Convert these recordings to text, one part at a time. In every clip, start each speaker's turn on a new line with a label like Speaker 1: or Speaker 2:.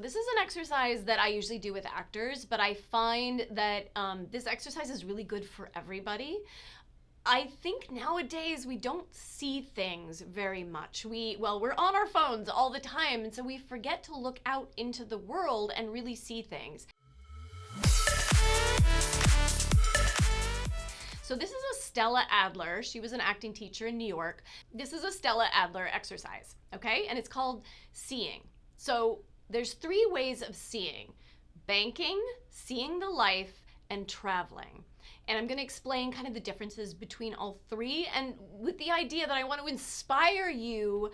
Speaker 1: this is an exercise that I usually do with actors, but I find that this exercise is really good for everybody. I think nowadays we don't see things very much. We're on our phones all the time, and so we forget to look out into the world and really see things. So this is a Stella Adler. She was an acting teacher in New York. This is a Stella Adler exercise, okay? And it's called seeing. So there's 3 ways of seeing: banking, seeing the life, and traveling. And I'm going to explain kind of the differences between all 3, and with the idea that I want to inspire you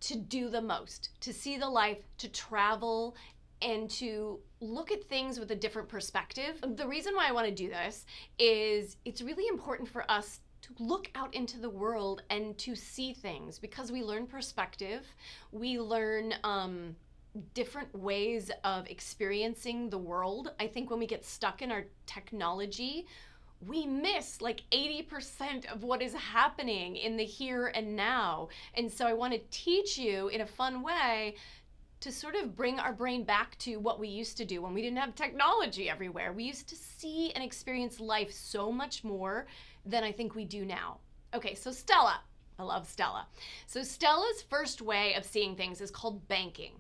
Speaker 1: to do the most, to see the life, to travel, and to look at things with a different perspective. The reason why I want to do this is it's really important for us to look out into the world and to see things, because we learn perspective, we learn different ways of experiencing the world. I think when we get stuck in our technology, we miss like 80% of what is happening in the here and now. And so I want to teach you in a fun way to sort of bring our brain back to what we used to do when we didn't have technology everywhere. We used to see and experience life so much more than I think we do now. Okay, so Stella. I love Stella. So Stella's first way of seeing things is called banking.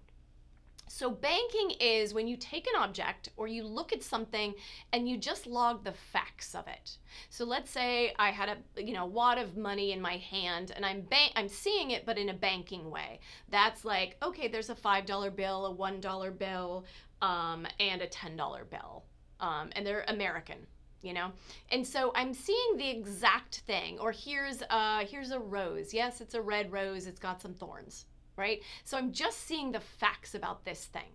Speaker 1: So banking is when you take an object or you look at something and you just log the facts of it. So let's say I had a wad of money in my hand, and I'm seeing it, but in a banking way. That's like, okay, there's a $5 bill, a $1 bill, and a $10 bill, and they're American. And so I'm seeing the exact thing. Or here's a rose. Yes, it's a red rose. It's got some thorns. Right? So I'm just seeing the facts about this thing.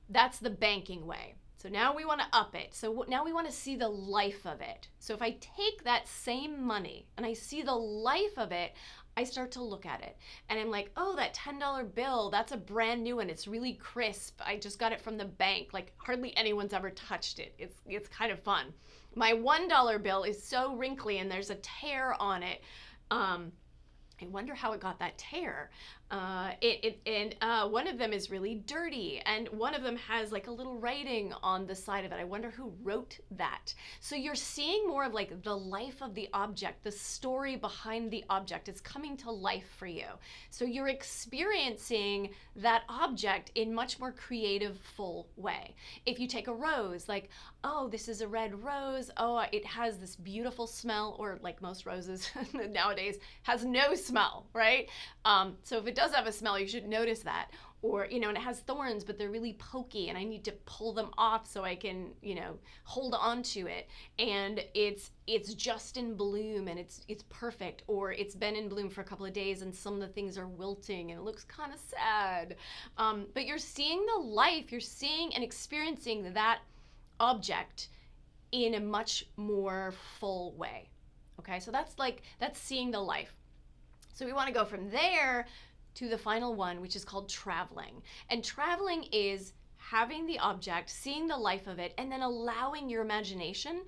Speaker 1: That's the banking way. So now we want to up it. So now we want to see the life of it. So if I take that same money and I see the life of it, I start to look at it. And I'm like, oh, that $10 bill, that's a brand new one. It's really crisp. I just got it from the bank. Like hardly anyone's ever touched it. It's kind of fun. My $1 bill is so wrinkly and there's a tear on it. I wonder how it got that tear. One of them is really dirty, and one of them has like a little writing on the side of it. I wonder who wrote that. So you're seeing more of like the life of the object, the story behind the object. It's coming to life for you. So you're experiencing that object in much more creative, full way. If you take a rose, like, oh, this is a red rose. Oh, it has this beautiful smell, or like most roses nowadays, has no smell, right? So if it does have a smell, you should notice that. Or, and it has thorns, but they're really pokey and I need to pull them off so I can, hold on to it. And it's just in bloom and it's perfect. Or it's been in bloom for a couple of days and some of the things are wilting and it looks kind of sad. But you're seeing the life, you're seeing and experiencing that object in a much more full way. Okay, so that's seeing the life. So we want to go from there to the final one, which is called traveling. And traveling is having the object, seeing the life of it, and then allowing your imagination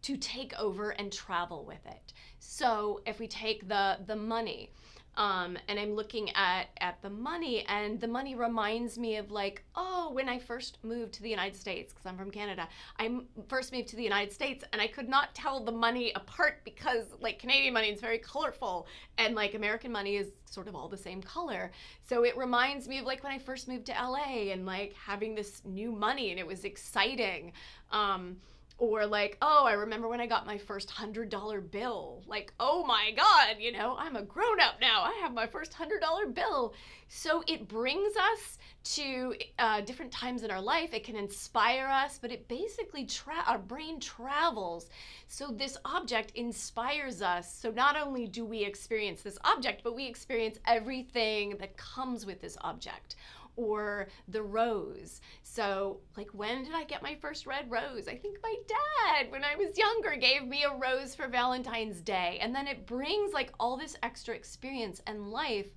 Speaker 1: to take over and travel with it. So if we take the money, and I'm looking at the money, and the money reminds me of like, oh, when I first moved to the United States, because I'm from Canada, I first moved to the United States and I could not tell the money apart because like Canadian money is very colorful and like American money is sort of all the same color. So it reminds me of like when I first moved to LA and like having this new money and it was exciting. Or like, oh, I remember when I got my first $100 bill. Like, oh my God, I'm a grown up now. I have my first $100 bill. So it brings us to different times in our life. It can inspire us, but it basically, our brain travels. So this object inspires us. So not only do we experience this object, but we experience everything that comes with this object. Or the rose. So like, when did I get my first red rose? I think my dad, when I was younger, gave me a rose for Valentine's Day. And then it brings like all this extra experience and life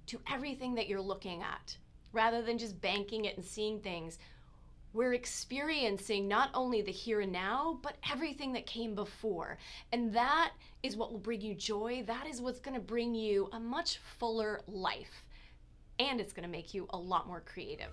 Speaker 1: to everything that you're looking at. Rather than just banking it and seeing things, we're experiencing not only the here and now, but everything that came before. And that is what will bring you joy. That is what's going to bring you a much fuller life. And it's going to make you a lot more creative.